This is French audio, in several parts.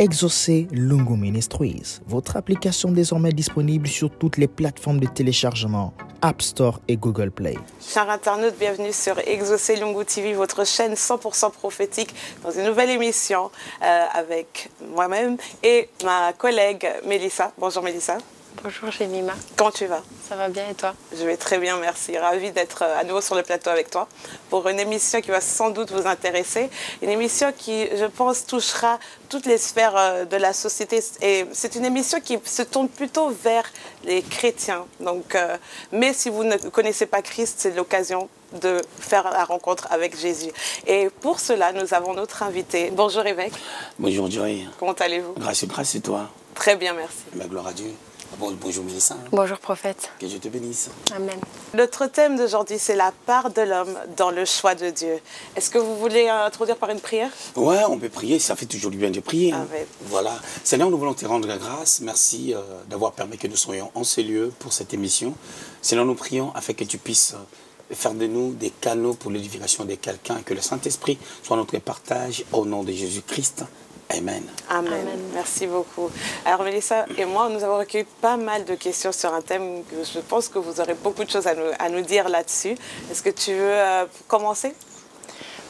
Exaucez Lungu Ministries, votre application désormais disponible sur toutes les plateformes de téléchargement, App Store et Google Play. Chers internautes, bienvenue sur Exaucez Lungu TV, votre chaîne 100% prophétique, dans une nouvelle émission avec moi-même et ma collègue Mélissa. Bonjour Mélissa. Bonjour Jemima. Comment tu vas? Ça va bien et toi? Je vais très bien, merci. Ravie d'être à nouveau sur le plateau avec toi pour une émission qui va sans doute vous intéresser. Une émission qui, je pense, touchera toutes les sphères de la société. Et c'est une émission qui se tourne plutôt vers les chrétiens. Donc, mais si vous ne connaissez pas Christ, c'est l'occasion de faire la rencontre avec Jésus. Et pour cela, nous avons notre invité. Bonjour évêque. Bonjour Joy. Comment allez-vous? Grâce et toi. Très bien, merci. La gloire à Dieu. Bonjour Mélissa. Bonjour prophète. Que Dieu te bénisse. Amen. Notre thème d'aujourd'hui, c'est la part de l'homme dans le choix de Dieu. Est-ce que vous voulez introduire par une prière? Ouais, on peut prier, ça fait toujours du bien de prier. Hein. Amen. Voilà. Seigneur, nous voulons te rendre la grâce. Merci d'avoir permis que nous soyons en ce lieu pour cette émission. Seigneur, nous prions afin que tu puisses faire de nous des canaux pour l'édification de quelqu'un et que le Saint-Esprit soit notre partage au nom de Jésus-Christ. Amen. Amen. Amen. Merci beaucoup. Alors Mélissa et moi, nous avons recueilli pas mal de questions sur un thème que je pense que vous aurez beaucoup de choses à nous dire là-dessus. Est-ce que tu veux commencer?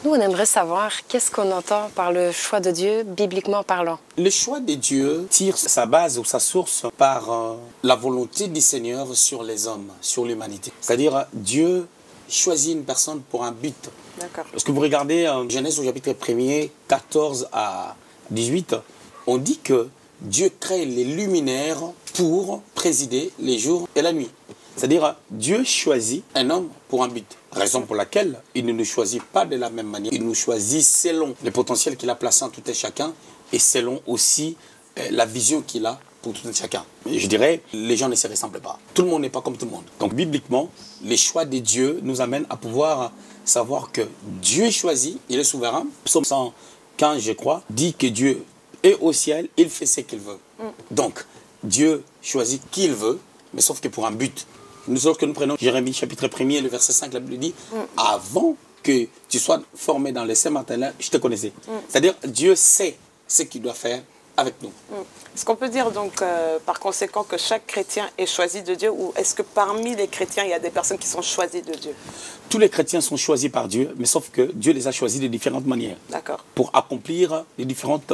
Nous, on aimerait savoir qu'est-ce qu'on entend par le choix de Dieu, bibliquement parlant. Le choix de Dieu tire sa base ou sa source par la volonté du Seigneur sur les hommes, sur l'humanité. C'est-à-dire, Dieu choisit une personne pour un but. D'accord. Lorsque vous regardez en Genèse au chapitre 1er, 14 à 18, on dit que Dieu crée les luminaires pour présider les jours et la nuit. C'est-à-dire, Dieu choisit un homme pour un but. Raison pour laquelle il ne nous choisit pas de la même manière. Il nous choisit selon le potentiel qu'il a placé en tout et chacun et selon aussi la vision qu'il a pour tout et chacun. Je dirais, les gens ne se ressemblent pas. Tout le monde n'est pas comme tout le monde. Donc, bibliquement, les choix de Dieu nous amènent à pouvoir savoir que Dieu choisit, il est souverain. Psaume 115, je crois, dit que Dieu est au ciel, il fait ce qu'il veut. Donc, Dieu choisit qui il veut, mais sauf que pour un but. Lorsque nous prenons Jérémie chapitre 1er, le verset 5, la Bible dit, avant que tu sois formé dans les seins maternels, je te connaissais. C'est-à-dire, Dieu sait ce qu'il doit faire avec nous. Est-ce qu'on peut dire donc par conséquent que chaque chrétien est choisi de Dieu ou est-ce que parmi les chrétiens, il y a des personnes qui sont choisies de Dieu? Tous les chrétiens sont choisis par Dieu, mais sauf que Dieu les a choisis de différentes manières. D'accord. Pour accomplir les différentes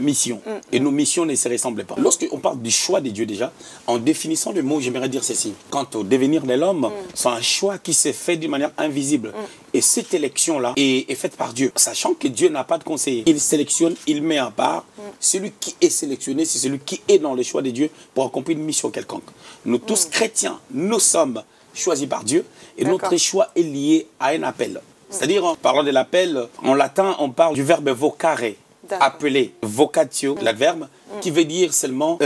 missions. Et nos missions ne se ressemblent pas. Lorsqu'on parle du choix de Dieu déjà, en définissant le mot, j'aimerais dire ceci. Quant au devenir de l'homme, c'est un choix qui s'est fait d'une manière invisible. Et cette élection-là est faite par Dieu. Sachant que Dieu n'a pas de conseiller. Il sélectionne, il met à part. Celui qui est sélectionné, c'est celui qui est dans le choix de Dieu pour accomplir une mission quelconque. Nous tous chrétiens, nous sommes choisis par Dieu. Et notre choix est lié à un appel. C'est-à-dire, en parlant de l'appel, en latin, on parle du verbe vocare. Appelé vocatio, l'adverbe, qui veut dire seulement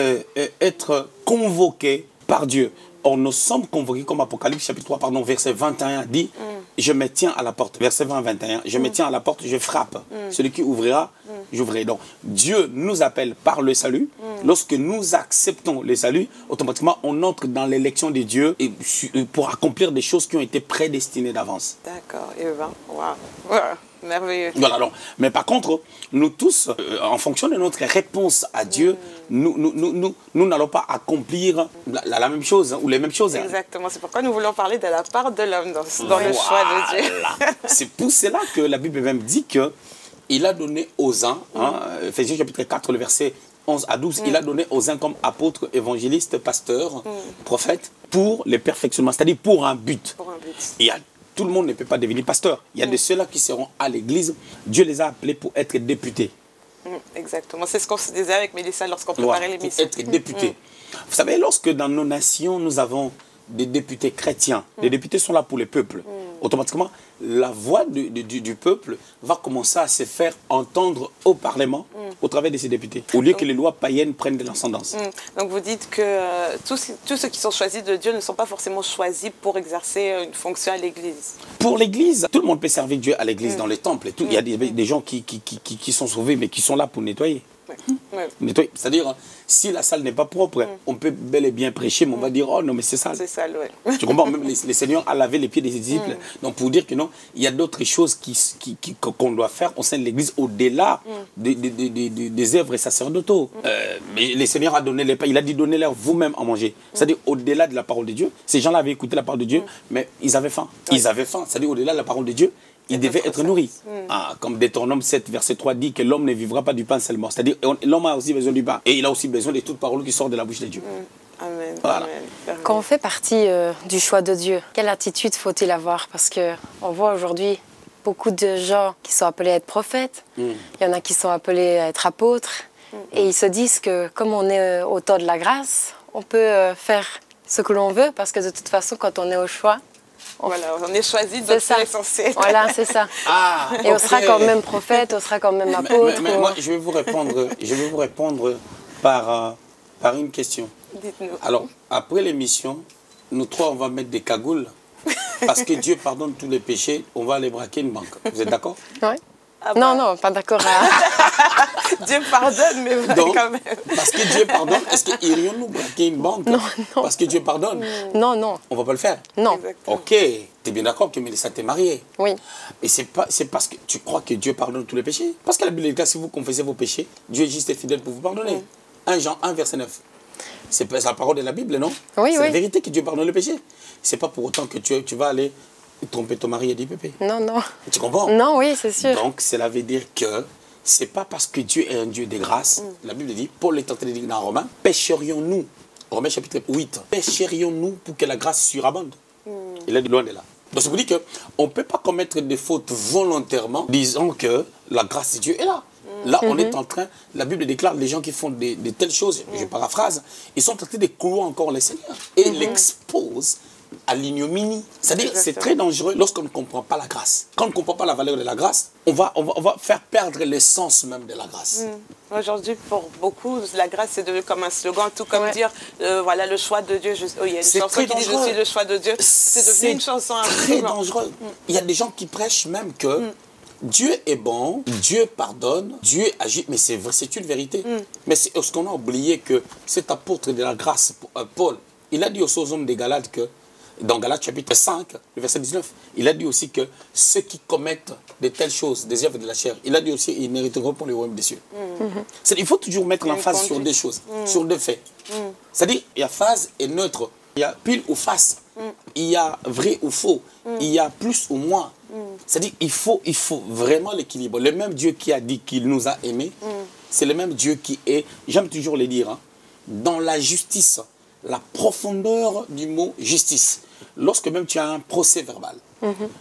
être convoqué par Dieu. Or, nous sommes convoqués, comme Apocalypse chapitre 3, pardon, verset 21 dit, je me tiens à la porte. Verset 20-21, je me tiens à la porte, je frappe. Celui qui ouvrira, j'ouvrirai. Donc, Dieu nous appelle par le salut. Lorsque nous acceptons le salut, automatiquement, on entre dans l'élection de Dieu et pour accomplir des choses qui ont été prédestinées d'avance. D'accord, et ben, waouh. Merveilleux. Voilà, donc. Mais par contre, nous tous, en fonction de notre réponse à Dieu, nous n'allons pas accomplir la même chose ou les mêmes choses. Exactement, c'est pourquoi nous voulons parler de la part de l'homme dans le choix de Dieu. C'est pour cela que la Bible même dit qu'il a donné aux uns, Ephésiens chapitre 4, le verset 11 à 12, il a donné aux uns comme apôtres, évangélistes, pasteurs, prophètes, pour les perfectionnements, c'est-à-dire pour un but. Pour un but. Tout le monde ne peut pas devenir pasteur. Il y a de ceux-là qui seront à l'église. Dieu les a appelés pour être députés. Exactement. C'est ce qu'on se disait avec Mélissa lorsqu'on préparait l'émission. Pour être députés. Vous savez, lorsque dans nos nations, nous avons des députés chrétiens, les députés sont là pour le peuple. Automatiquement, la voix du peuple va commencer à se faire entendre au Parlement au travers de ces députés, au lieu que les lois païennes prennent de l'ascendance. Donc vous dites que tous ceux qui sont choisis de Dieu ne sont pas forcément choisis pour exercer une fonction à l'Église. Pour l'Église, tout le monde peut servir Dieu à l'Église dans les temples. Il y a des gens qui sont sauvés mais qui sont là pour nettoyer. Nettoyer. C'est-à-dire, si la salle n'est pas propre, on peut bel et bien prêcher, mais on va dire, oh non, mais c'est sale. C'est sale, oui. Tu comprends? Même les Seigneurs a lavé les pieds des disciples. Donc, pour dire que non, il y a d'autres choses qu'on doit faire au sein de l'Église, au-delà des œuvres sacerdotaux. Mais les Seigneurs a donné les pains. Il a dit, donnez-leur vous-même à manger. C'est-à-dire, au-delà de la parole de Dieu, ces gens-là avaient écouté la parole de Dieu, mais ils avaient faim. Ils avaient faim. C'est-à-dire, au-delà de la parole de Dieu, il devait être nourri. Comme Deutéronome 7, verset 3 dit que l'homme ne vivra pas du pain seulement. C'est-à-dire l'homme a aussi besoin du pain. Et il a aussi besoin de toute parole qui sort de la bouche de Dieu. Amen. Voilà. Amen. Quand on fait partie du choix de Dieu, quelle attitude faut-il avoir? Parce qu'on voit aujourd'hui beaucoup de gens qui sont appelés à être prophètes. Il y en a qui sont appelés à être apôtres. Et ils se disent que comme on est au temps de la grâce, on peut faire ce que l'on veut. Parce que de toute façon, quand on est au choix, Voilà, on est choisi, donc c'est l'essentiel. Voilà, c'est ça. Et on sera quand même prophète, on sera quand même apôtre. Mais moi, je vais vous répondre par une question. Dites-nous. Alors, après l'émission, nous trois, on va mettre des cagoules. Parce que Dieu pardonne tous les péchés, on va aller braquer une banque. Vous êtes d'accord? Oui. Ah bah. Non, pas d'accord. Dieu pardonne, mais Donc, quand même. Parce que Dieu pardonne, est-ce qu'irions-nous braquer une banque? Non. Parce que Dieu pardonne. Non. On ne va pas le faire. Non. Exactement. Ok, tu es bien d'accord que Mélissa t'es mariée. Oui. Et c'est parce que tu crois que Dieu pardonne tous les péchés. Parce que la Bible dit, si vous confessez vos péchés, Dieu est juste et fidèle pour vous pardonner. 1 Jean 1, verset 9. C'est la parole de la Bible, non? Oui, c'est oui. la vérité que Dieu pardonne le péché. C'est pas pour autant que tu vas aller tromper ton mari et dire pépé. Non. Tu comprends? Non, oui, c'est sûr. Donc, cela veut dire que c'est pas parce que Dieu est un Dieu de grâce. La Bible dit, Paul est en train de dire dans Romains, pécherions-nous, Romains chapitre 8, pécherions-nous pour que la grâce surabonde? Il est loin de là. Donc, ça veut dire qu'on ne peut pas commettre des fautes volontairement, disant que la grâce de Dieu est là. Là, on est en train, la Bible déclare, les gens qui font de telles choses, je paraphrase, ils sont en train de clouer encore les Seigneurs et l'exposent à l'ignominie. C'est-à-dire, c'est très dangereux lorsqu'on ne comprend pas la grâce. Quand on ne comprend pas la valeur de la grâce, on va faire perdre l'essence même de la grâce. Aujourd'hui, pour beaucoup, la grâce, c'est devenu comme un slogan, tout comme dire, voilà, le choix de Dieu. Il y a une chanson qui dit, je suis le choix de Dieu. C'est devenu une chanson un très dangereux. Il y a des gens qui prêchent même que Dieu est bon, Dieu pardonne, Dieu agit, mais c'est vrai, c'est une vérité. Mais c'est ce qu'on a oublié que cet apôtre de la grâce, Paul, il a dit aux hommes des Galates que, dans Galates chapitre 5, le verset 19, il a dit aussi que ceux qui commettent de telles choses, des œuvres de la chair, il a dit aussi ils mériteront pour le royaume des cieux. Il faut toujours mettre l'emphase sur des choses, sur des faits. C'est-à-dire, il y a phase et neutre, il y a pile ou face, il y a vrai ou faux, il y a plus ou moins. C'est-à-dire, il faut vraiment l'équilibre. Le même Dieu qui a dit qu'il nous a aimés, c'est le même Dieu qui est, j'aime toujours le dire, dans la justice, la profondeur du mot justice. Lorsque même tu as un procès verbal,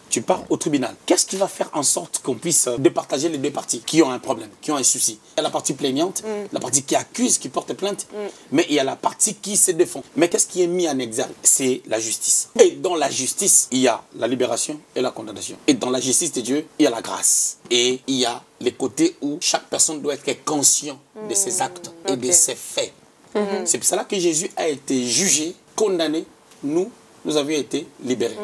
tu pars au tribunal. Qu'est-ce qui va faire en sorte qu'on puisse départager les deux parties qui ont un problème, qui ont un souci? Il y a la partie plaignante, la partie qui accuse, qui porte plainte, mais il y a la partie qui se défend. Mais qu'est-ce qui est mis en exergue? C'est la justice. Et dans la justice, il y a la libération et la condamnation. Et dans la justice de Dieu, il y a la grâce. Et il y a les côtés où chaque personne doit être conscient de ses actes et de ses faits. C'est pour cela que Jésus a été jugé, condamné. Nous avions été libérés.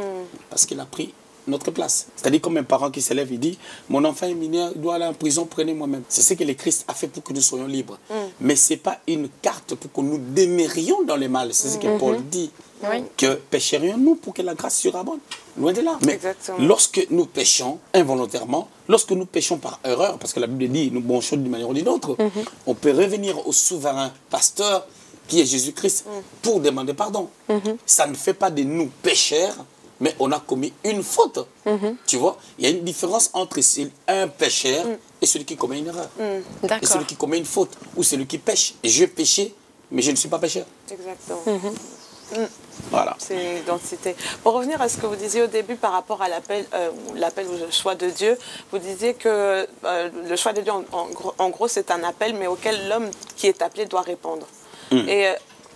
Parce qu'il a pris notre place. C'est-à-dire comme un parent qui s'élève, il dit, mon enfant est mineur, il doit aller en prison, prenez moi-même. C'est ce que le Christ a fait pour que nous soyons libres. Mais ce n'est pas une carte pour que nous demeurions dans le mal. C'est ce que Paul dit. Que pécherions-nous pour que la grâce surabonde? Loin de là. Mais lorsque nous péchons involontairement, lorsque nous péchons par erreur, parce que la Bible dit, nous bronchons d'une manière ou d'une autre, on peut revenir au souverain pasteur qui est Jésus-Christ pour demander pardon. Ça ne fait pas de nous pécheurs, mais on a commis une faute. Tu vois, il y a une différence entre un pécheur et celui qui commet une erreur. Et celui qui commet une faute, ou celui qui pêche. Et j'ai péché, mais je ne suis pas pécheur. Exactement. Voilà. C'est une identité. Pour revenir à ce que vous disiez au début par rapport à l'appel ou le choix de Dieu, vous disiez que le choix de Dieu, en gros, c'est un appel, mais auquel l'homme qui est appelé doit répondre. Et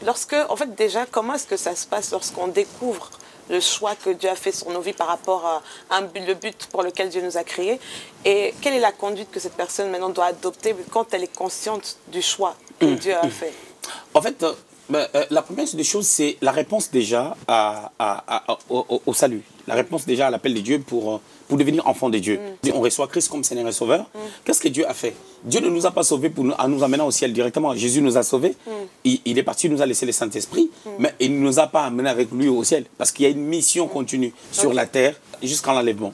en fait, déjà, comment est-ce que ça se passe lorsqu'on découvre le choix que Dieu a fait sur nos vies par rapport à le but pour lequel Dieu nous a créés? Et quelle est la conduite que cette personne maintenant doit adopter quand elle est consciente du choix que Dieu a fait? En fait, la première des choses, c'est la réponse déjà au salut. La réponse déjà à l'appel de Dieu pour pour devenir enfant de Dieu. On reçoit Christ comme Seigneur et Sauveur. Qu'est-ce que Dieu a fait? Dieu ne nous a pas sauvés en nous amenant au ciel directement. Jésus nous a sauvés. Il est parti, il nous a laissé le Saint-Esprit, mais il ne nous a pas amenés avec lui au ciel. Parce qu'il y a une mission continue sur la terre jusqu'à l'enlèvement.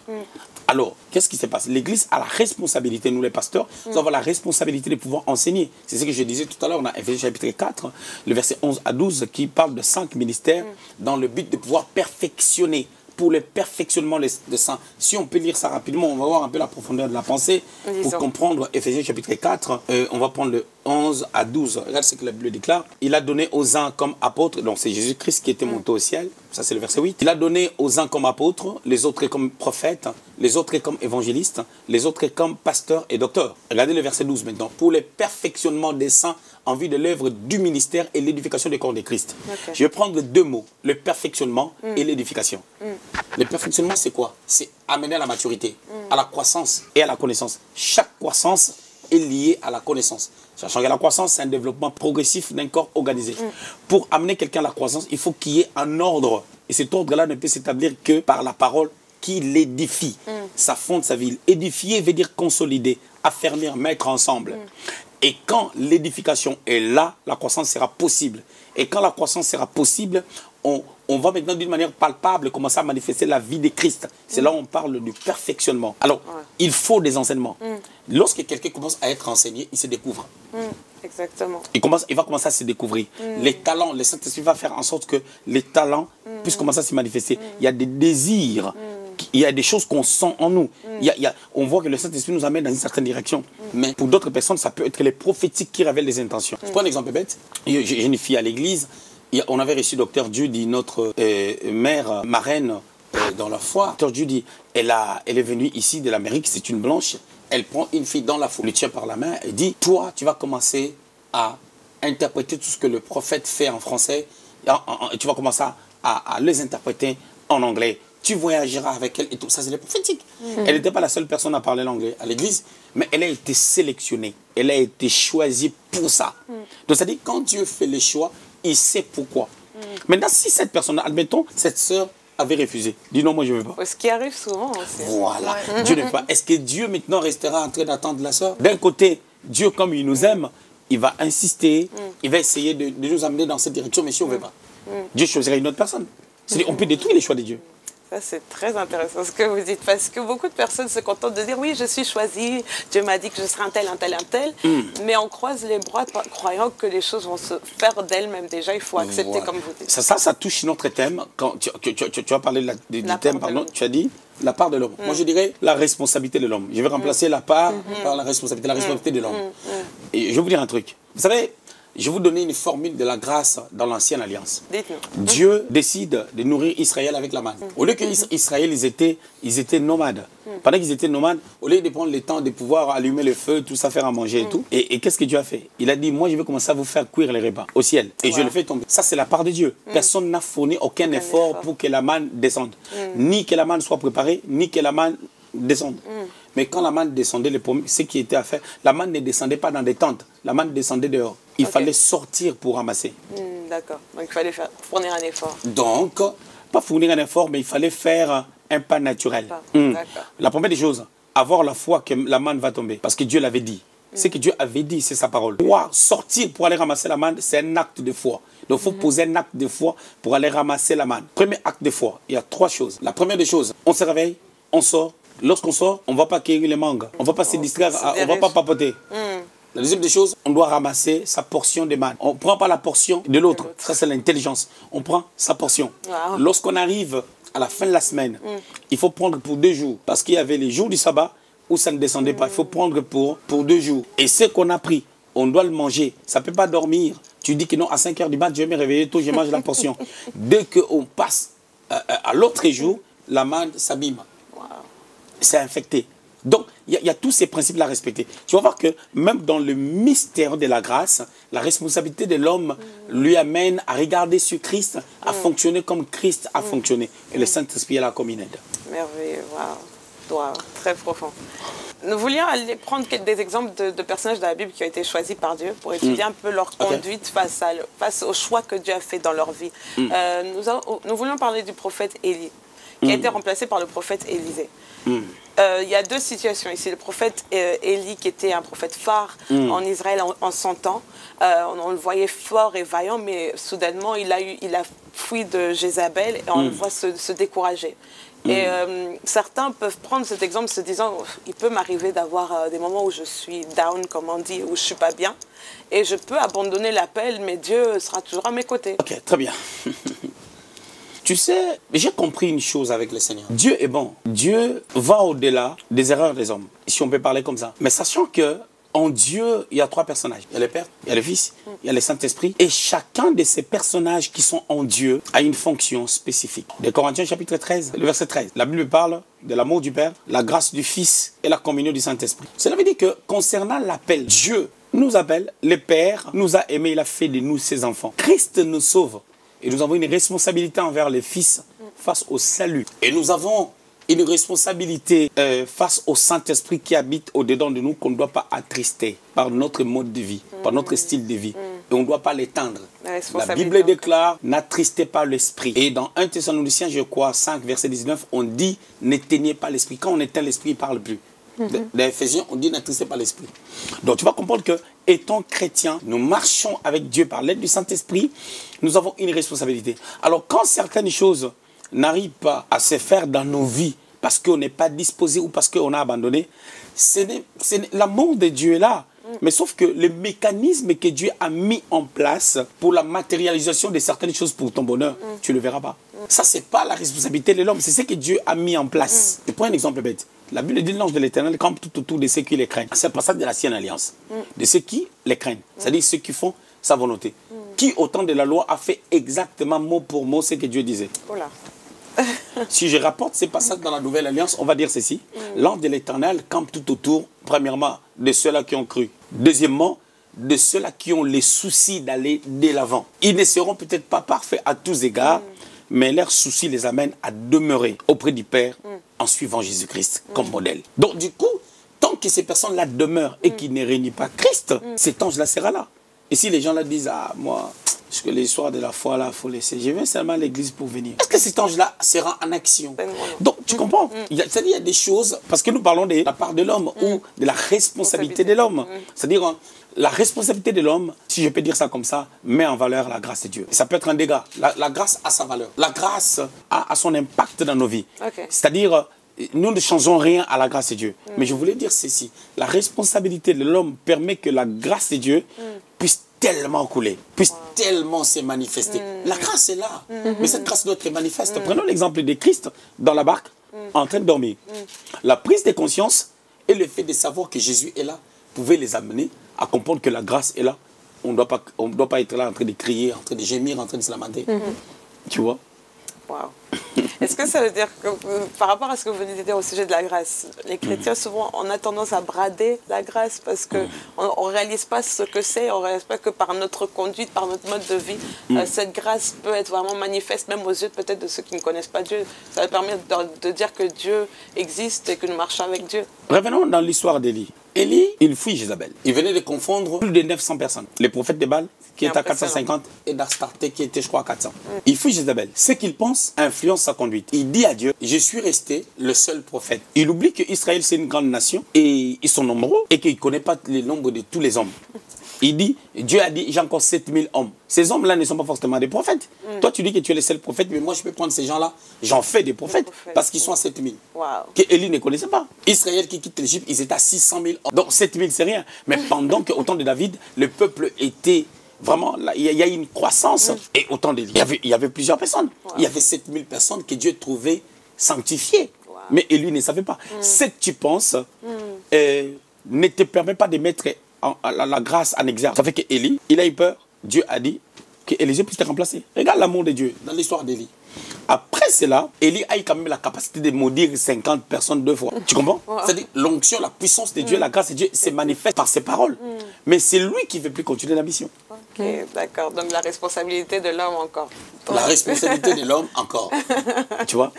Alors, qu'est-ce qui se passe? L'Église a la responsabilité, nous les pasteurs, nous avons la responsabilité de pouvoir enseigner. C'est ce que je disais tout à l'heure, on a Éphésiens chapitre 4, le verset 11 à 12, qui parle de 5 ministères dans le but de pouvoir perfectionner, pour le perfectionnement des saints. Si on peut lire ça rapidement, on va voir un peu la profondeur de la pensée pour comprendre Éphésiens chapitre 4. On va prendre le 11 à 12. Regarde ce que la Bible déclare. Il a donné aux uns comme apôtres, donc c'est Jésus-Christ qui était monté au ciel, ça c'est le verset 8. Il a donné aux uns comme apôtres, les autres comme prophètes, les autres comme évangélistes, les autres comme pasteurs et docteurs. Regardez le verset 12 maintenant. Pour le perfectionnement des saints en vue de l'œuvre du ministère et l'édification du corps de Christ. Okay. Je vais prendre deux mots, le perfectionnement et l'édification. Le perfectionnement, c'est quoi? C'est amener à la maturité, à la croissance et à la connaissance. Chaque croissance est liée à la connaissance. Sachant que la croissance, c'est un développement progressif d'un corps organisé. Pour amener quelqu'un à la croissance, il faut qu'il y ait un ordre. Et cet ordre-là ne peut s'établir que par la parole qui l'édifie. Ça fonde sa vie. Édifier veut dire consolider, affermir, mettre ensemble. Et quand l'édification est là, la croissance sera possible. Et quand la croissance sera possible, on va maintenant d'une manière palpable commencer à manifester la vie de Christ. C'est là où on parle du perfectionnement. Alors, il faut des enseignements. Lorsque quelqu'un commence à être enseigné, il se découvre. Exactement. Il va commencer à se découvrir. Les talents, le Saint-Esprit va faire en sorte que les talents puissent commencer à se manifester. Il y a des désirs. Il y a des choses qu'on sent en nous. On voit que le Saint-Esprit nous amène dans une certaine direction. Mais pour d'autres personnes, ça peut être les prophétiques qui révèlent les intentions. Je prends un exemple bête. J'ai une fille à l'église. On avait reçu Dr Judy, notre mère marraine dans la foi. Dr Judy, elle est venue ici de l'Amérique, c'est une blanche. Elle prend une fille dans la foule, lui tient par la main et dit, toi, tu vas commencer à interpréter tout ce que le prophète fait en français. Tu vas commencer à les interpréter en anglais. Tu voyageras avec elle et tout ça, c'est les prophétiques. Elle n'était pas la seule personne à parler l'anglais à l'église, mais elle a été sélectionnée. Elle a été choisie pour ça. Donc, ça dit, quand Dieu fait les choix, il sait pourquoi. Maintenant, si cette personne, admettons, cette sœur avait refusé, dit non, moi je ne veux pas. Ce qui arrive souvent aussi. Voilà, Dieu ne veut pas. Est-ce que Dieu maintenant restera en train d'attendre la sœur? D'un côté, Dieu, comme il nous aime, il va insister, il va essayer de nous amener dans cette direction, mais si on ne veut pas, Dieu choisira une autre personne. C'est-à-dire, on peut détruire les choix de Dieu. Ça, c'est très intéressant ce que vous dites, parce que beaucoup de personnes se contentent de dire, oui, je suis choisie, Dieu m'a dit que je serai un tel, mais on croise les bras croyant que les choses vont se faire d'elles-mêmes déjà, il faut accepter comme vous dites. Ça touche notre thème, quand tu as parlé du thème, pardon, tu as dit la part de l'homme. Moi, je dirais la responsabilité de l'homme. Je vais remplacer la part par la responsabilité de l'homme. Et je vais vous dire un truc. Vous savez, je vais vous donner une formule de la grâce dans l'ancienne alliance. Dieu décide de nourrir Israël avec la manne. Au lieu que Israël, ils étaient nomades. Pendant qu'ils étaient nomades, au lieu de prendre le temps de pouvoir allumer le feu, tout ça, faire à manger et tout. Et qu'est-ce que Dieu a fait? Il a dit, moi je vais commencer à vous faire cuire les repas au ciel. Et je le fais tomber. Ça, c'est la part de Dieu. Personne n'a fourni aucun effort pour que la manne descende. Ni que la manne soit préparée, ni que la manne descende. Mais quand la manne descendait, ce qui était à faire, la manne ne descendait pas dans des tentes. La manne descendait dehors. Il fallait sortir pour ramasser. D'accord. Donc il fallait fournir un effort. Donc, pas fournir un effort, mais il fallait faire un pas naturel. La première des choses, avoir la foi que la manne va tomber. Parce que Dieu l'avait dit. Ce que Dieu avait dit, c'est sa parole. Sortir pour aller ramasser la manne, c'est un acte de foi. Donc il faut poser un acte de foi pour aller ramasser la manne. Premier acte de foi, il y a 3 choses. La première des choses, on se réveille, on sort. Lorsqu'on sort, on ne va pas cueillir les mangues. On ne va pas se distraire, on ne va pas papoter. La deuxième des choses, on doit ramasser sa portion de manne. On ne prend pas la portion de l'autre. Ça, c'est l'intelligence. On prend sa portion. Lorsqu'on arrive à la fin de la semaine, il faut prendre pour 2 jours. Parce qu'il y avait les jours du sabbat où ça ne descendait pas. Il faut prendre pour 2 jours. Et ce qu'on a pris, on doit le manger. Ça ne peut pas dormir. Tu dis que non, à 5 h du mat, je vais me réveiller tôt, je mange la portion. Dès qu'on passe à l'autre jour, la manne s'abîme. C'est infecté. Donc, il y a tous ces principes-là à respecter. Tu vas voir que même dans le mystère de la grâce, la responsabilité de l'homme lui amène à regarder sur Christ, à fonctionner comme Christ a fonctionné. Et le Saint-Esprit est là comme une aide. Merveilleux, wow, très profond. Nous voulions aller prendre des exemples de personnages de la Bible qui ont été choisis par Dieu pour étudier un peu leur conduite face au choix que Dieu a fait dans leur vie. Nous voulions parler du prophète Élie, qui a été remplacé par le prophète Élisée. Il y a deux situations ici. Le prophète Élie, qui était un prophète phare en Israël en son temps, on le voyait fort et vaillant, mais soudainement, il a fui de Jézabel et on le voit se décourager. Et certains peuvent prendre cet exemple se disant, il peut m'arriver d'avoir des moments où je suis down, comme on dit, où je ne suis pas bien, et je peux abandonner l'appel, mais Dieu sera toujours à mes côtés. Ok, très bien. Tu sais, j'ai compris une chose avec le Seigneur. Dieu est bon. Dieu va au-delà des erreurs des hommes, si on peut parler comme ça. Mais sachant que en Dieu, il y a trois personnages. Il y a le Père, il y a le Fils, il y a le Saint-Esprit. Et chacun de ces personnages qui sont en Dieu a une fonction spécifique. De Corinthiens chapitre 13, le verset 13. La Bible parle de l'amour du Père, la grâce du Fils et la communion du Saint-Esprit. Cela veut dire que concernant l'appel, Dieu nous appelle, le Père nous a aimés, il a fait de nous ses enfants. Christ nous sauve. Et nous avons une responsabilité envers le Fils face au salut. Et nous avons une responsabilité face au Saint-Esprit qui habite au-dedans de nous qu'on ne doit pas attrister par notre mode de vie, par notre style de vie. Et on ne doit pas l'éteindre. La Bible déclare, n'attristez pas l'Esprit. Et dans 1 Thessaloniciens, je crois, 5, verset 19, on dit, n'éteignez pas l'Esprit. Quand on éteint l'Esprit, il ne parle plus. Dans Éphésiens, on dit, n'attristez pas l'Esprit. Donc tu vas comprendre que, étant chrétiens, nous marchons avec Dieu par l'aide du Saint-Esprit, nous avons une responsabilité. Alors quand certaines choses n'arrivent pas à se faire dans nos vies parce qu'on n'est pas disposé ou parce qu'on a abandonné, l'amour de Dieu est là. Mais sauf que le mécanisme que Dieu a mis en place pour la matérialisation de certaines choses pour ton bonheur, tu ne le verras pas. Ça, ce n'est pas la responsabilité de l'homme, c'est ce que Dieu a mis en place. Je prends un exemple bête. La Bible dit l'ange de l'Éternel campe tout autour de ceux qui les craignent. C'est le passage de l'ancienne alliance. De ceux qui les craignent. C'est-à-dire ceux qui font sa volonté. Qui, au temps de la loi, a fait exactement mot pour mot ce que Dieu disait. Voilà. Si je rapporte ces passages dans la Nouvelle Alliance, on va dire ceci. L'ange de l'Éternel campe tout autour, premièrement, de ceux-là qui ont cru. Deuxièmement, de ceux-là qui ont les soucis d'aller de l'avant. Ils ne seront peut-être pas parfaits à tous égards, mais leurs soucis les amènent à demeurer auprès du Père en suivant Jésus-Christ comme modèle. Donc du coup, tant que ces personnes-là demeurent et qu'ils ne réunissent pas Christ, cet ange-là sera là. Et si les gens-là disent, ah, moi, parce que l'histoire de la foi, là, il faut laisser. Je viens seulement à l'église pour venir. Est-ce que cet ange-là sera en action? Donc, tu comprends? C'est-à-dire, il y a des choses, parce que nous parlons de la part de l'homme ou de la responsabilité de l'homme. C'est-à-dire, la responsabilité de l'homme, si je peux dire ça comme ça, met en valeur la grâce de Dieu. Ça peut être un dégât. La grâce a sa valeur. La grâce a son impact dans nos vies. C'est-à-dire, nous ne changeons rien à la grâce de Dieu. Mais je voulais dire ceci. La responsabilité de l'homme permet que la grâce de Dieu puisse tellement couler, puisse tellement se manifester. La grâce est là. Mais cette grâce doit être manifeste. Prenons l'exemple de Christ dans la barque, en train de dormir. La prise de conscience et le fait de savoir que Jésus est là pouvait les amener à comprendre que la grâce est là. On ne doit pas être là en train de crier, en train de gémir, en train de se lamenter. Tu vois? Wow. Est-ce que ça veut dire que, par rapport à ce que vous venez de dire au sujet de la grâce, les chrétiens, souvent, on a tendance à brader la grâce parce qu'on ne réalise pas ce que c'est, on ne réalise pas que par notre conduite, par notre mode de vie, cette grâce peut être vraiment manifeste, même aux yeux peut-être de ceux qui ne connaissent pas Dieu. Ça permet de dire que Dieu existe et que nous marchons avec Dieu. Revenons dans l'histoire d'Élie. Élie, il fuit Jézabel. Il venait de confondre plus de 900 personnes. Les prophètes de Baal, qui étaient à 450, et d'Astarté, qui était, je crois, à 400. Il fuit Jézabel. Ce qu'il pense influence sa conduite. Il dit à Dieu, je suis resté le seul prophète. Il oublie qu'Israël, c'est une grande nation, et ils sont nombreux, et qu'il ne connaît pas le nombre de tous les hommes. Il dit, Dieu a dit, j'ai encore 7000 hommes. Ces hommes-là ne sont pas forcément des prophètes. Toi, tu dis que tu es le seul prophète, mais moi, je peux prendre ces gens-là, j'en fais des prophètes, parce qu'ils sont à 7000. Que Élie ne connaissait pas. Israël qui quitte l'Égypte, ils étaient à 600 000 hommes. Donc 7000, c'est rien. Mais pendant qu'au temps de David, le peuple était vraiment, il y a eu une croissance. Et au temps d'Élie, il y avait plusieurs personnes. Il y avait 7000 personnes que Dieu trouvait sanctifiées. Mais Élie ne savait pas. Cette, tu penses, ne te permet pas de mettre la grâce en exergue. Ça fait qu'Élie, il a eu peur. Dieu a dit qu'Élisée puisse te remplacer. Regarde l'amour de Dieu dans l'histoire d'Élie. Après cela, Élie a eu quand même la capacité de maudire 50 personnes 2 fois. Tu comprends? C'est-à-dire l'onction, la puissance de Dieu, la grâce de Dieu se manifeste par ses paroles. Mais c'est lui qui ne veut plus continuer la mission. Ok, d'accord. Donc la responsabilité de l'homme encore. La responsabilité de l'homme encore. Tu vois?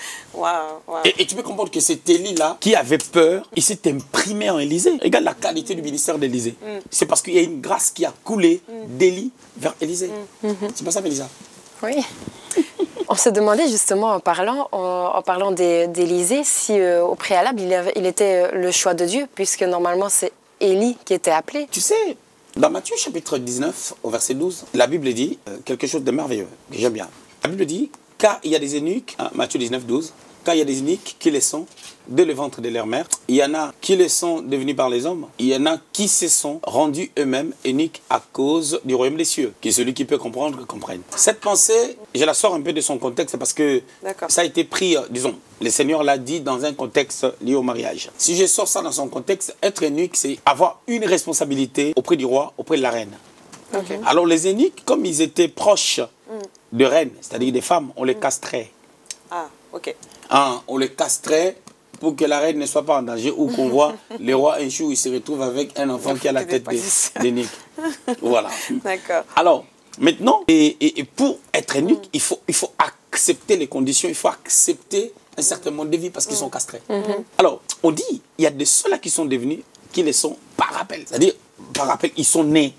Et tu peux comprendre que c'est Élie-là qui avait peur. Il s'est imprimé en Élysée. Regarde la qualité du ministère d'Élysée. C'est parce qu'il y a une grâce qui a coulé d'Élie vers Élysée. C'est pas ça, Mélissa? Oui. On se demandait justement en parlant d'Élisée si au préalable il était le choix de Dieu, puisque normalement c'est Élie qui était appelé. Tu sais, dans Matthieu chapitre 19, au verset 12, la Bible dit quelque chose de merveilleux, que j'aime bien. La Bible dit, car il y a des eunuques, Matthieu 19, 12, car il y a des eunuques qui les sont dès le ventre de leur mère. Il y en a qui les sont devenus par les hommes. Il y en a qui se sont rendus eux-mêmes eunuques à cause du royaume des cieux. Qui est celui qui peut comprendre, comprenne. Cette pensée, je la sors un peu de son contexte parce que ça a été pris, disons, le Seigneur l'a dit dans un contexte lié au mariage. Si je sors ça dans son contexte, être eunuque, c'est avoir une responsabilité auprès du roi, auprès de la reine. Alors les eunuques, comme ils étaient proches de reines, c'est-à-dire des femmes, on les castrait. Ah, ok. On les castrait pour que la reine ne soit pas en danger ou qu'on voit le roi un jour, il se retrouve avec un enfant qui a la tête d'eunuque. Voilà. D'accord. Alors, maintenant, et pour être eunuque, il faut accepter les conditions, il faut accepter un certain mode de vie parce qu'ils sont castrés. Alors, on dit, il y a de ceux-là qui sont devenus, qui les sont par rappel. C'est-à-dire, par rappel, ils sont nés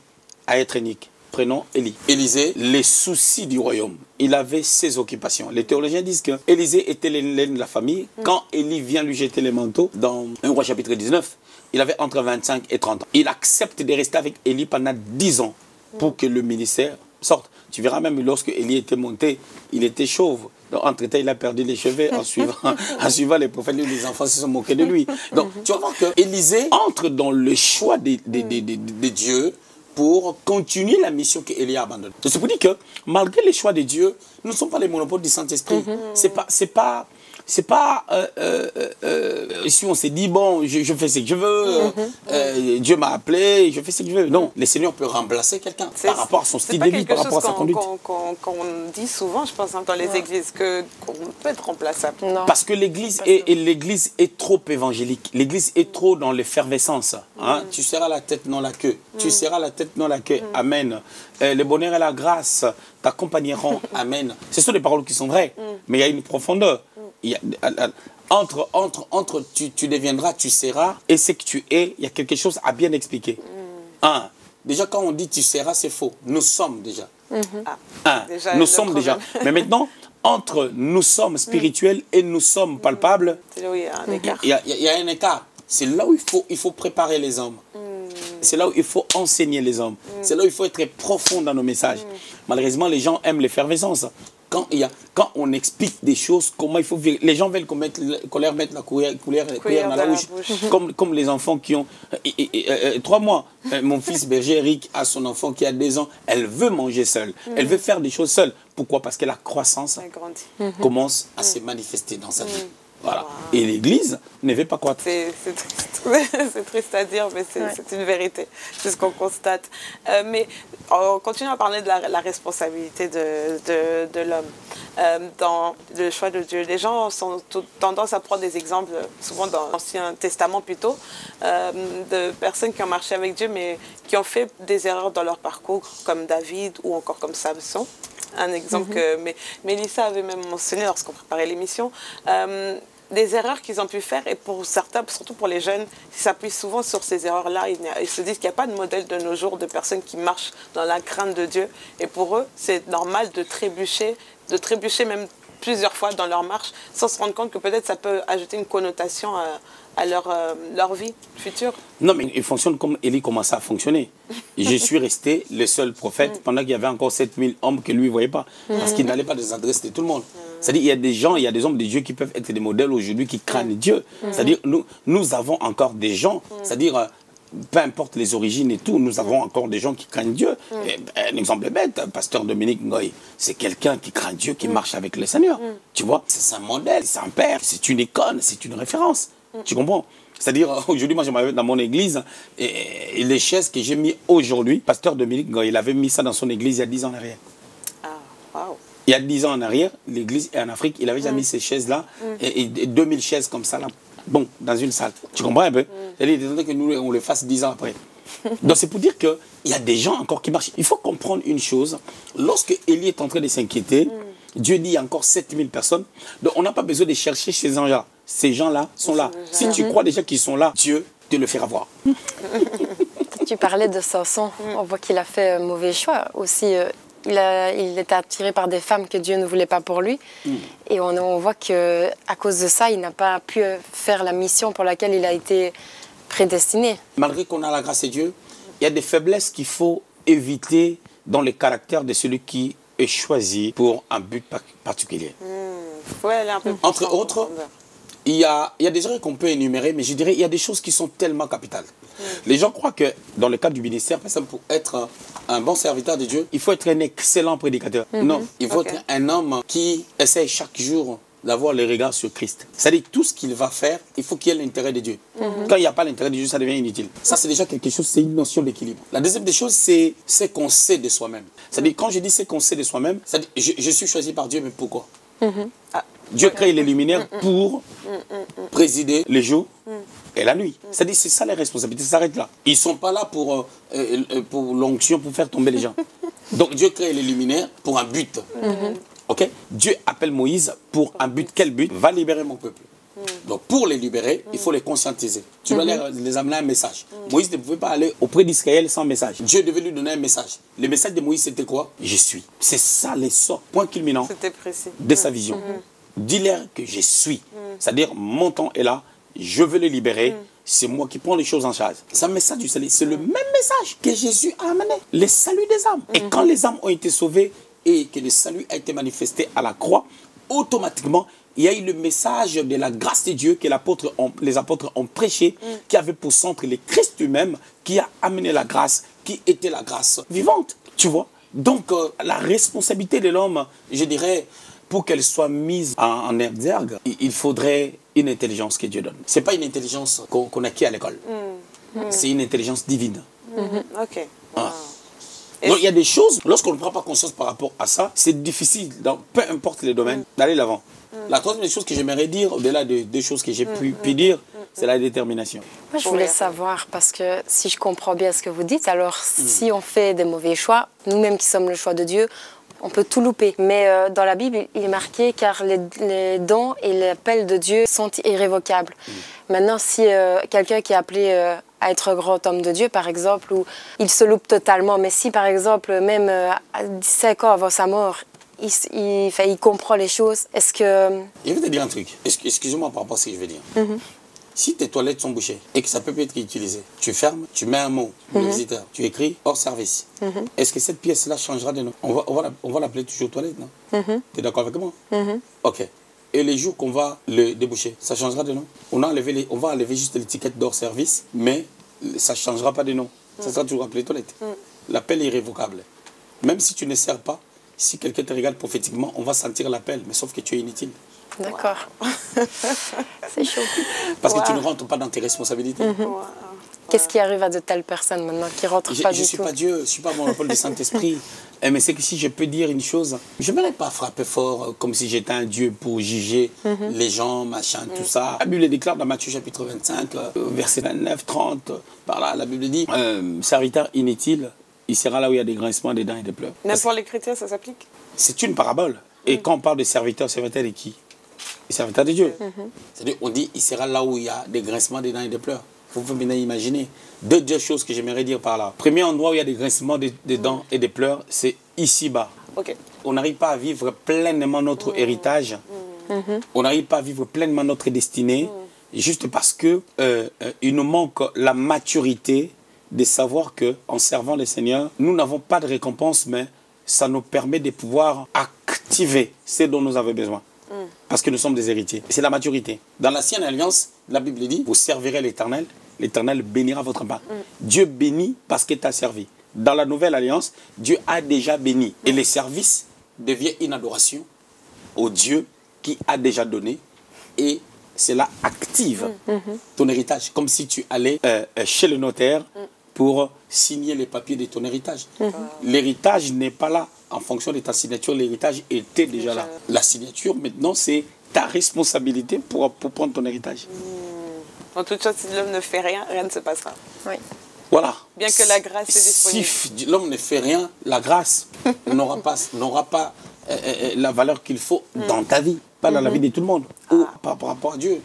à être eunuques. Prenons Élie. Élisée, les soucis du royaume. Il avait ses occupations. Les théologiens disent que Élisée était l'aîné de la famille. Quand Élie vient lui jeter les manteaux, dans 1 Roi chapitre 19, il avait entre 25 et 30 ans. Il accepte de rester avec Élie pendant 10 ans pour que le ministère sorte. Tu verras même lorsque Élie était monté, il était chauve. Entre-temps, il a perdu les cheveux en suivant les prophètes. Les enfants se sont moqués de lui. Donc, tu vas voir que Élisée entre dans le choix de Dieu pour continuer la mission qu'Élie a abandonnée. C'est pour dire que malgré les choix de Dieu, nous ne sommes pas les monopoles du Saint-Esprit. C'est pas si on s'est dit, bon, je fais ce que je veux, Dieu m'a appelé, je fais ce que je veux. Non, le Seigneur peut remplacer quelqu'un par rapport à son style de vie, par rapport à sa conduite. Qu'on dit souvent, je pense, dans les églises, qu'on peut être remplaçable. Non. Parce que l'église est trop évangélique. L'église est trop dans l'effervescence. Hein? Tu seras la tête, non la queue. Tu seras la tête, non la queue. Amen. Le bonheur et la grâce t'accompagneront. Amen. Ce sont des paroles qui sont vraies, mais il y a une profondeur. Entre tu deviendras, tu seras, et ce que tu es, il y a quelque chose à bien expliquer. Déjà, quand on dit tu seras, c'est faux. Nous sommes déjà. Nous sommes déjà. Mais maintenant, entre nous sommes spirituels et nous sommes palpables, il y a un écart. Il y a un écart. C'est là où il faut préparer les hommes. C'est là où il faut enseigner les hommes. C'est là où il faut être profond dans nos messages. Malheureusement, les gens aiment l'effervescence. Quand on explique des choses, comment il faut vivre, les gens veulent qu'on leur mette la cuillère dans la bouche. Comme les enfants qui ont 3 mois. Mon fils berger Eric a son enfant qui a 2 ans. Elle veut manger seule. Elle veut faire des choses seule. Pourquoi? Parce que la croissance commence à se manifester dans sa vie. Voilà. Wow. Et l'Église ne veut pas croître. C'est triste à dire, mais c'est une vérité. C'est ce qu'on constate. Mais on continue à parler de la responsabilité de l'homme dans le choix de Dieu. Les gens ont tendance à prendre des exemples, souvent dans l'Ancien Testament plutôt, de personnes qui ont marché avec Dieu, mais qui ont fait des erreurs dans leur parcours, comme David ou encore comme Samson. Un exemple que Mélissa avait même mentionné lorsqu'on préparait l'émission. Des erreurs qu'ils ont pu faire, et pour certains, surtout pour les jeunes, ils s'appuient souvent sur ces erreurs-là. Ils se disent qu'il n'y a pas de modèle de nos jours de personnes qui marchent dans la crainte de Dieu. Et pour eux, c'est normal de trébucher même plusieurs fois dans leur marche, sans se rendre compte que peut-être ça peut ajouter une connotation à leur vie future. Non, mais il fonctionne comme Élie commençait à fonctionner. Je suis resté le seul prophète pendant qu'il y avait encore 7000 hommes que lui ne voyait pas. Parce qu'il n'allait pas des adresses de tout le monde. C'est-à-dire qu'il y a des gens, il y a des hommes de Dieu qui peuvent être des modèles aujourd'hui qui craignent Dieu. C'est-à-dire nous avons encore des gens, c'est-à-dire peu importe les origines et tout, nous avons encore des gens qui craignent Dieu. Et, un exemple bête, pasteur Dominique Ngoï, c'est quelqu'un qui craint Dieu, qui marche avec le Seigneur. Tu vois, c'est un modèle, c'est un père, c'est une icône, c'est une référence. Tu comprends? C'est-à-dire, aujourd'hui, moi, je m'avais dans mon église, et les chaises que j'ai mis aujourd'hui, pasteur Dominique Ngoï, il avait mis ça dans son église il y a 10 ans en arrière. Il y a 10 ans en arrière, l'église est en Afrique, il avait déjà mis ces chaises-là, et 2000 chaises comme ça, là, bon, dans une salle. Tu comprends un peu? C'est-à-dire, il est que nous, on le fasse 10 ans après. Donc, c'est pour dire qu'il y a des gens encore qui marchent. Il faut comprendre une chose. Lorsque Élie est en train de s'inquiéter, Dieu dit il y a encore 7000 personnes. Donc, on n'a pas besoin de chercher ces gens-là. Ces gens-là sont là. Si tu crois déjà qu'ils sont là, Dieu te le fera voir. Tu parlais de Samson. On voit qu'il a fait un mauvais choix aussi. il était attiré par des femmes que Dieu ne voulait pas pour lui. Et on voit qu'à cause de ça, il n'a pas pu faire la mission pour laquelle il a été prédestiné. Malgré qu'on a la grâce de Dieu, il y a des faiblesses qu'il faut éviter dans le caractère de celui qui est choisi pour un but particulier. Faut aller un peu plus Entre en autres, profondeur. il y a des erreurs qu'on peut énumérer, mais je dirais il y a des choses qui sont tellement capitales. Les gens croient que dans le cadre du ministère, par exemple, pour être un bon serviteur de Dieu, il faut être un excellent prédicateur. Non, il faut être un homme qui essaie chaque jour d'avoir le regard sur Christ. C'est-à-dire tout ce qu'il va faire, il faut qu'il y ait l'intérêt de Dieu. Quand il n'y a pas l'intérêt de Dieu, ça devient inutile. Ça, c'est déjà quelque chose, c'est une notion d'équilibre. La deuxième des choses, c'est qu'on sait de soi-même. C'est-à-dire, quand je dis c'est qu'on sait de soi-même, c'est-à-dire, je suis choisi par Dieu, mais pourquoi? Dieu crée les luminaires pour présider les jours et la nuit. C'est-à-dire, c'est ça les responsabilités, ça s'arrête là. Ils ne sont pas là pour l'onction, pour faire tomber les gens. Donc Dieu crée les luminaires pour un but. Ok? Dieu appelle Moïse pour un but. Quel but? Va libérer mon peuple. Donc pour les libérer, il faut les conscientiser. Tu dois les amener un message. Moïse ne pouvait pas aller auprès d'Israël sans message. Dieu devait lui donner un message. Le message de Moïse, c'était quoi? Je suis. C'est ça l'essor, point culminant de sa vision. Dis-leur que je suis. C'est-à-dire, mon temps est là, je veux les libérer, c'est moi qui prends les choses en charge. C'est un message du salut, c'est le même message que Jésus a amené, le salut des âmes. Et quand les âmes ont été sauvées et que le salut a été manifesté à la croix, automatiquement, il y a eu le message de la grâce de Dieu que les apôtres ont prêché, qui avait pour centre le Christ lui-même, qui a amené la grâce, qui était la grâce vivante. Tu vois? Donc, la responsabilité de l'homme, je dirais, pour qu'elle soit mise en exergue, il faudrait une intelligence que Dieu donne. Ce n'est pas une intelligence qu'on acquiert à l'école. C'est une intelligence divine. Ok. Donc il y a des choses, lorsqu'on ne prend pas conscience par rapport à ça, c'est difficile, dans peu importe les domaines, d'aller l'avant. La troisième chose que j'aimerais dire, au-delà des choses que j'ai pu dire, c'est la détermination. Moi, je voulais savoir, parce que si je comprends bien ce que vous dites, alors si on fait des mauvais choix, nous-mêmes qui sommes le choix de Dieu, on peut tout louper. Mais dans la Bible, il est marqué car les dons et l'appel de Dieu sont irrévocables. Maintenant, si quelqu'un qui est appelé à être un grand homme de Dieu, par exemple, où il se loupe totalement, mais si, par exemple, même à 17 ans avant sa mort, il comprend les choses, est-ce que... Je vais te dire un truc. Excusez-moi par rapport à ce que je vais dire. Si tes toilettes sont bouchées et que ça peut être utilisé, tu fermes, tu mets un mot, le visiteur, tu écris hors service. Est-ce que cette pièce-là changera de nom? On va l'appeler toujours toilette, non? Tu es d'accord avec moi? Ok. Et les jours qu'on va le déboucher, ça changera de nom? On va enlever juste l'étiquette d'hors service, mais ça ne changera pas de nom. Ça sera toujours appelé toilette. L'appel est irrévocable. Même si tu ne sers pas, si quelqu'un te regarde prophétiquement, on va sentir l'appel, mais sauf que tu es inutile. D'accord. C'est chaud. Parce que tu ne rentres pas dans tes responsabilités. Qu'est-ce qui arrive à de telles personnes maintenant qui ne rentrent pas du tout? Je ne suis pas Dieu, je ne suis pas monopole du Saint-Esprit. Mais c'est que si je peux dire une chose, je ne m'aurais pas frappé fort comme si j'étais un Dieu pour juger les gens, machin, tout ça. La Bible déclare dans Matthieu chapitre 25, verset 29, 30, par là, la Bible dit, serviteur inutile, il sera là où il y a des grincements, des dents et des pleurs. Même pour les chrétiens, ça s'applique? C'est une parabole. Et quand on parle de serviteur de qui? Les serviteurs de Dieu. C'est-à-dire, on dit, il sera là où il y a des grincements, des dents et des pleurs. Vous pouvez bien imaginer. Deux choses que j'aimerais dire par là. Premier endroit où il y a des grincements, des dents et des pleurs, c'est ici-bas. On n'arrive pas à vivre pleinement notre héritage. On n'arrive pas à vivre pleinement notre destinée. Juste parce que il nous manque la maturité de savoir qu'en servant le Seigneur, nous n'avons pas de récompense, mais ça nous permet de pouvoir activer ce dont nous avons besoin. Parce que nous sommes des héritiers. C'est la maturité. Dans l'ancienne alliance, la Bible dit, vous servirez l'Éternel, l'Éternel bénira votre pain. Dieu bénit parce qu'il t'a servi. Dans la nouvelle alliance, Dieu a déjà béni. Et le service devient une adoration au Dieu qui a déjà donné. Et cela active ton héritage. Comme si tu allais chez le notaire pour signer les papiers de ton héritage. L'héritage n'est pas là en fonction de ta signature. L'héritage était déjà là. La signature, maintenant, c'est ta responsabilité pour prendre ton héritage. En toute chose, si l'homme ne fait rien, rien ne se passera. Oui. Voilà. Bien que la grâce est disponible. Si l'homme ne fait rien, la grâce n'aura pas la valeur qu'il faut dans ta vie, pas dans la vie de tout le monde, ou par rapport à Dieu,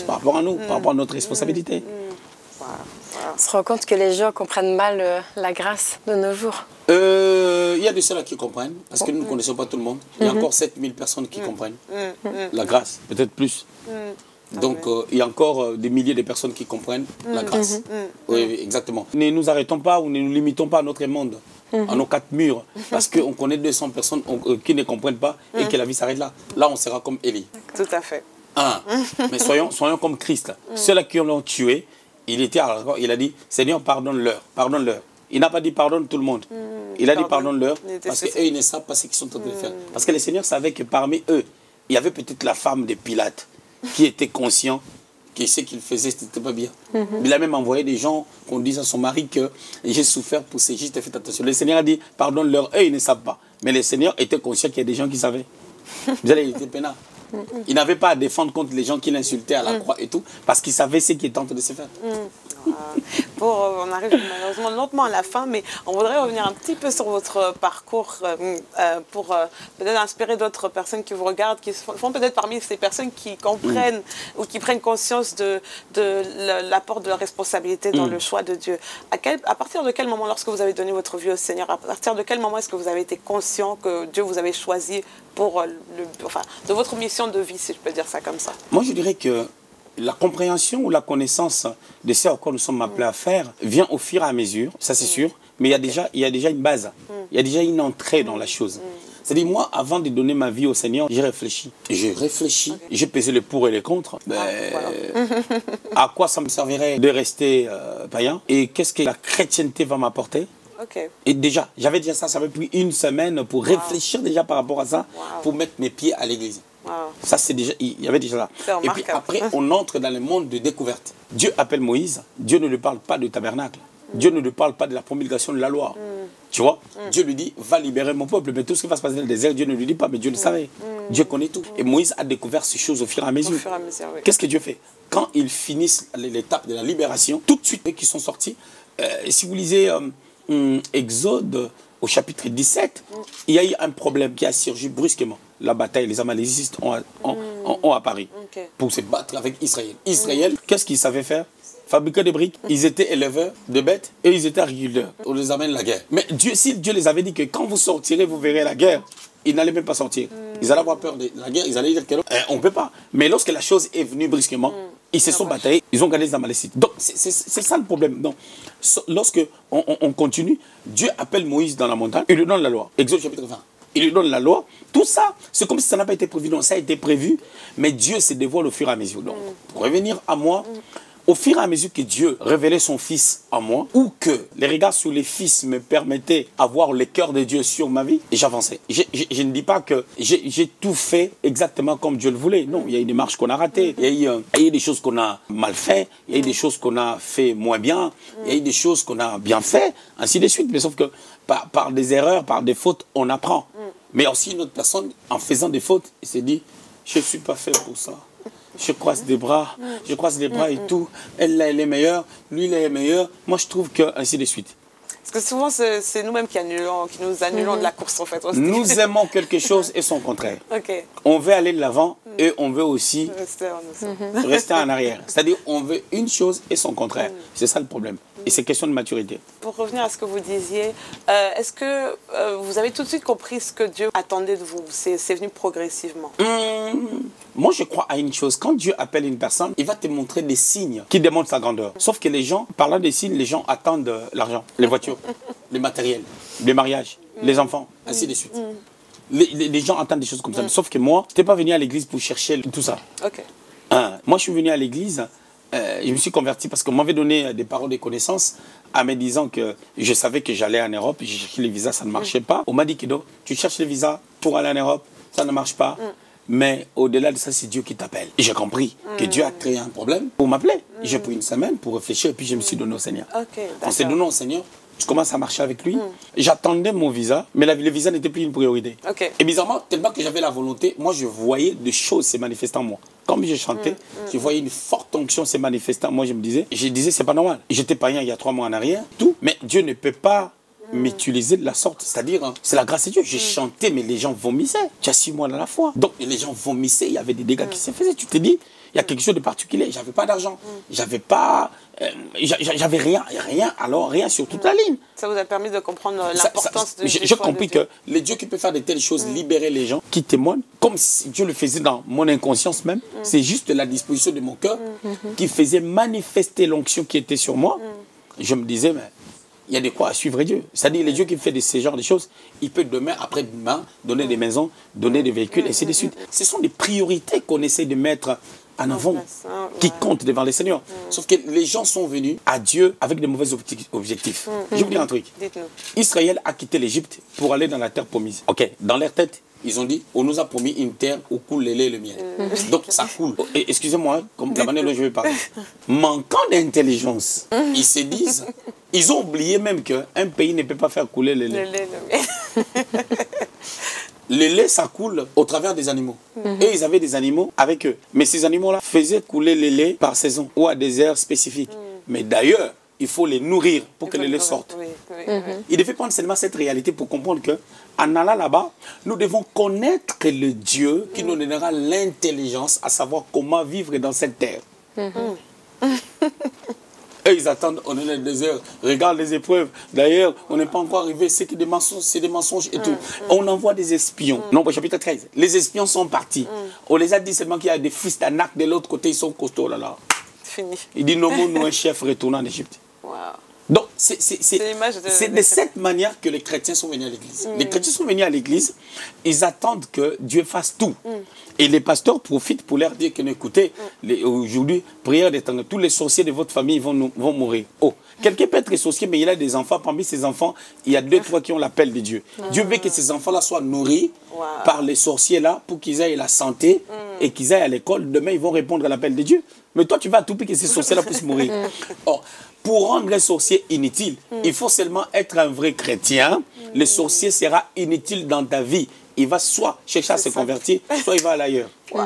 par rapport à nous, par rapport à notre responsabilité. On se rend compte que les gens comprennent mal la grâce de nos jours. Il y a de ceux-là qui comprennent, parce que nous ne connaissons pas tout le monde. Il y a encore 7000 personnes qui comprennent la grâce, peut-être plus. Donc, il y a encore des milliers de personnes qui comprennent la grâce. Oui, exactement. Ne nous arrêtons pas ou ne nous limitons pas à notre monde, à nos 4 murs, parce qu'on connaît 200 personnes qui ne comprennent pas et que la vie s'arrête là. Là, on sera comme Élie. Tout à fait. Mais soyons comme Christ. Ceux-là qui l'ont tué, il a dit, Seigneur, pardonne-leur, pardonne-leur. Il n'a pas dit pardonne tout le monde. Il a dit pardonne-leur parce qu'eux, ils ne savent pas ce qu'ils sont en train de faire. Parce que le Seigneur savait que parmi eux, il y avait peut-être la femme de Pilate qui était conscient que ce qu'il faisait, ce n'était pas bien. Il a même envoyé des gens qu'on dise à son mari que j'ai souffert pour ces gestes, faites attention. Le Seigneur a dit pardonne-leur, eux, ils ne savent pas. Mais le Seigneur était conscient qu'il y a des gens qui savaient. Vous allez, il était peinard. Il n'avait pas à défendre contre les gens qui l'insultaient à la croix et tout, parce qu'il savait ce qui était en train de se faire. On arrive malheureusement lentement à la fin, mais on voudrait revenir un petit peu sur votre parcours pour peut-être inspirer d'autres personnes qui vous regardent, qui font peut-être parmi ces personnes qui comprennent ou qui prennent conscience de l'apport de la responsabilité dans le choix de Dieu. À partir de quel moment, lorsque vous avez donné votre vie au Seigneur, à partir de quel moment est-ce que vous avez été conscient que Dieu vous avait choisi pour de votre mission de vie, si je peux dire ça comme ça? Moi, je dirais que la compréhension ou la connaissance de ce à quoi nous sommes appelés à faire vient au fur et à mesure, ça c'est sûr, mais il y a déjà une base, il y a déjà une entrée dans la chose. C'est-à-dire, moi, avant de donner ma vie au Seigneur, j'ai réfléchi. J'ai pesé les pour et les contre. À quoi ça me servirait de rester païen? Et qu'est-ce que la chrétienté va m'apporter? Et déjà, j'avais déjà ça avait pris une semaine pour réfléchir déjà par rapport à ça, pour mettre mes pieds à l'église. Ça, c'est déjà, il y avait déjà là. Et puis après, on entre dans le monde de découverte. Dieu appelle Moïse, Dieu ne lui parle pas de tabernacle. Dieu ne lui parle pas de la promulgation de la loi. Tu vois, Dieu lui dit, va libérer mon peuple. Mais tout ce qui va se passer dans le désert, Dieu ne lui dit pas, mais Dieu le savait. Dieu connaît tout. Et Moïse a découvert ces choses au fur et à mesure. Qu'est-ce que Dieu fait? Quand ils finissent l'étape de la libération, tout de suite, qui sont sortis, si vous lisez Exode au chapitre 17, il y a eu un problème qui a surgi brusquement. La bataille, les Amalécites ont apparu pour se battre avec Israël. Israël, qu'est-ce qu'ils savaient faire? Fabriquer des briques. Ils étaient éleveurs de bêtes et ils étaient agriculteurs. On les amène la guerre. Mais Dieu, si Dieu les avait dit que quand vous sortirez, vous verrez la guerre, ils n'allaient même pas sortir. Ils allaient avoir peur de la guerre, ils allaient dire qu'on ne peut pas. Mais lorsque la chose est venue brusquement, ils se sont bataillés, ils ont gagné les Amalécites. Donc c'est ça le problème. Donc, lorsque on continue, Dieu appelle Moïse dans la montagne, il lui donne la loi. Exode chapitre 20. Il lui donne la loi. Tout ça, c'est comme si ça n'a pas été prévu. Donc ça a été prévu, mais Dieu se dévoile au fur et à mesure. Donc, pour revenir à moi, au fur et à mesure que Dieu révélait son Fils en moi, ou que les regards sur les fils me permettaient d'avoir le cœur de Dieu sur ma vie, j'avançais. Je ne dis pas que j'ai tout fait exactement comme Dieu le voulait. Non, il y a eu des marches qu'on a ratées, il y a eu des choses qu'on a mal fait, il y a eu des choses qu'on a fait moins bien, il y a eu des choses qu'on a bien fait, ainsi de suite. Mais sauf que par des erreurs, par des fautes, on apprend. Mais aussi une autre personne, en faisant des fautes, il s'est dit, je ne suis pas fait pour ça. Je croise les bras et tout. Elle est meilleure, lui il est meilleur. Moi je trouve que ainsi de suite. Parce que souvent c'est nous-mêmes qui nous annulons de la course en fait. Nous aimons quelque chose et son contraire. On veut aller de l'avant et on veut aussi rester en arrière. C'est-à-dire on veut une chose et son contraire. C'est ça le problème. Et c'est question de maturité. Pour revenir à ce que vous disiez, est-ce que vous avez tout de suite compris ce que Dieu attendait de vous? C'est venu progressivement. Moi, je crois à une chose. Quand Dieu appelle une personne, il va te montrer des signes qui démontrent sa grandeur. Sauf que les gens, parlant des signes, les gens attendent l'argent, les voitures, les matériels, les mariages, les enfants, ainsi de suite. Les gens attendent des choses comme ça. Sauf que moi, je n'étais pas venu à l'église pour chercher tout ça. Moi, je suis venu à l'église, je me suis converti parce qu'on m'avait donné des paroles de connaissance en me disant que je savais que j'allais en Europe, j'ai cherché les visas, ça ne marchait pas. On m'a dit que tu cherches les visas pour aller en Europe, ça ne marche pas. Mais au-delà de ça, c'est Dieu qui t'appelle. Et j'ai compris que Dieu a créé un problème pour m'appeler. J'ai pris une semaine pour réfléchir et puis je me suis donné au Seigneur. On s'est donné au Seigneur. Je commence à marcher avec lui. J'attendais mon visa, mais le visa n'était plus une priorité. Et bizarrement, tellement que j'avais la volonté, moi je voyais des choses se manifestant en moi. Comme je chantais, je voyais une forte onction se manifestant. Moi je disais, c'est pas normal. J'étais païen il y a 3 mois en arrière, tout. Mais Dieu ne peut pas m'utiliser de la sorte. C'est-à-dire, c'est la grâce de Dieu. J'ai chanté, mais les gens vomissaient. Tu as 6 mois dans la foi. Donc les gens vomissaient, il y avait des dégâts qui se faisaient. Tu te dis, Il y a quelque chose de particulier. J'avais pas d'argent. J'avais pas... j'avais rien, alors rien sur toute la ligne. Ça vous a permis de comprendre l'importance de J'ai compris que les dieux qui peuvent faire de telles choses, libérer les gens qui témoignent, comme si Dieu le faisait dans mon inconscience même, c'est juste la disposition de mon cœur qui faisait manifester l'onction qui était sur moi. Je me disais, mais il y a de quoi à suivre Dieu. C'est-à-dire, les dieux qui font de ce genre de choses, il peut demain, après-demain, donner des maisons, donner des véhicules, et ainsi de suite. Ce sont des priorités qu'on essaie de mettre en avant, qui comptent devant les seigneurs. Sauf que les gens sont venus à Dieu avec de mauvais objectifs. Je vais vous dire un truc. Israël a quitté l'Égypte pour aller dans la terre promise. Ok, dans leur tête, ils ont dit, on nous a promis une terre où coule le lait et le miel. Donc ça coule. Excusez-moi, comme la manière dont je vais parler. Manquant d'intelligence, ils se disent, ils ont oublié même qu'un pays ne peut pas faire couler le lait. Le lait, ça coule au travers des animaux. Et ils avaient des animaux avec eux. Mais ces animaux-là faisaient couler le lait par saison ou à des heures spécifiques. Mais d'ailleurs, il faut les nourrir pour que le lait sorte. Il devait prendre seulement cette réalité pour comprendre qu'en allant là-bas, nous devons connaître le Dieu qui nous donnera l'intelligence à savoir comment vivre dans cette terre. Et ils attendent, on est dans le désert, regarde les épreuves. D'ailleurs, on n'est pas encore arrivé, c'est des mensonges et tout. On envoie des espions. Non, au chapitre 13, les espions sont partis. On les a dit seulement qu'il y a des fils d'Anak de l'autre côté, ils sont costauds là. Fini. Il dit, nommons-nous un chef retournant en Égypte. Wow. Donc, c'est de cette manière que les chrétiens sont venus à l'église. Les chrétiens sont venus à l'église, ils attendent que Dieu fasse tout. Et les pasteurs profitent pour leur dire que, écoutez, aujourd'hui, prière d'éternel, tous les sorciers de votre famille vont mourir. Oh, quelqu'un peut être sorcier, mais il a des enfants. Parmi ses enfants, il y a 2-3 qui ont l'appel de Dieu. Dieu veut que ces enfants-là soient nourris par les sorciers-là pour qu'ils aient la santé et qu'ils aillent à l'école. Demain, ils vont répondre à l'appel de Dieu. Mais toi, tu vas à tout prix que ces sorciers-là puissent mourir. Or, pour rendre un sorcier inutile, il faut seulement être un vrai chrétien. Le sorcier sera inutile dans ta vie. Il va soit chercher à se convertir, soit il va à l'ailleurs. Wow.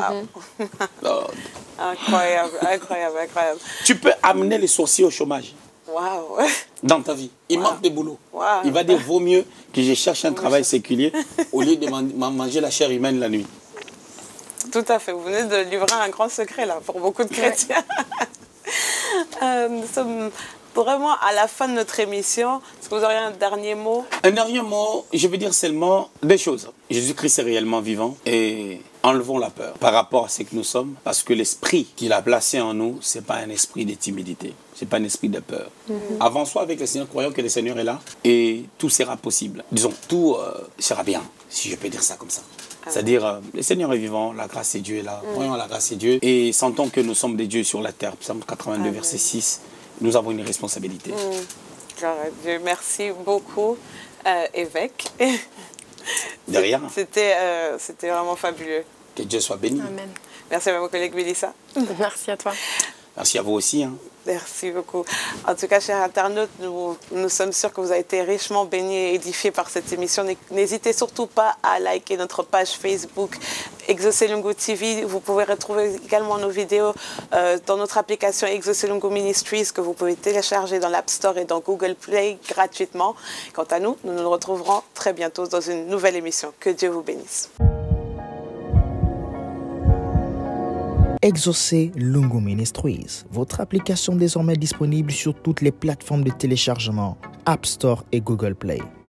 Incroyable, incroyable, incroyable. Tu peux amener les sorciers au chômage. Wow. Dans ta vie. Il manque de boulot. Wow. Il va dire, vaut mieux que je cherche un travail séculier au lieu de manger la chair humaine la nuit. Tout à fait. Vous venez de livrer un grand secret là pour beaucoup de chrétiens. Nous sommes vraiment à la fin de notre émission. Est-ce que vous auriez un dernier mot? Un dernier mot, je vais dire seulement deux choses. Jésus-Christ est réellement vivant et enlevons la peur par rapport à ce que nous sommes, parce que l'esprit qu'il a placé en nous, ce n'est pas un esprit de timidité, ce n'est pas un esprit de peur. Avançons avec le Seigneur, croyons que le Seigneur est là et tout sera possible. Disons, tout sera bien, si je peux dire ça comme ça. C'est-à-dire, le Seigneur est vivant, la grâce de Dieu est là, croyons à la grâce de Dieu et sentons que nous sommes des dieux sur la terre. Psaume 82, verset 6, nous avons une responsabilité. Dieu, merci beaucoup, évêque. De rien. C'était vraiment fabuleux. Que Dieu soit béni. Amen. Merci à mon collègue Mélissa. Merci à toi. Merci à vous aussi. Merci beaucoup. En tout cas, chers internautes, nous sommes sûrs que vous avez été richement bénis et édifiés par cette émission. N'hésitez surtout pas à liker notre page Facebook Exoselungu TV. Vous pouvez retrouver également nos vidéos dans notre application Exoselungu Ministries que vous pouvez télécharger dans l'App Store et dans Google Play gratuitement. Quant à nous, nous nous retrouverons très bientôt dans une nouvelle émission. Que Dieu vous bénisse. Exaucé Lungu Ministries, votre application désormais disponible sur toutes les plateformes de téléchargement, App Store et Google Play.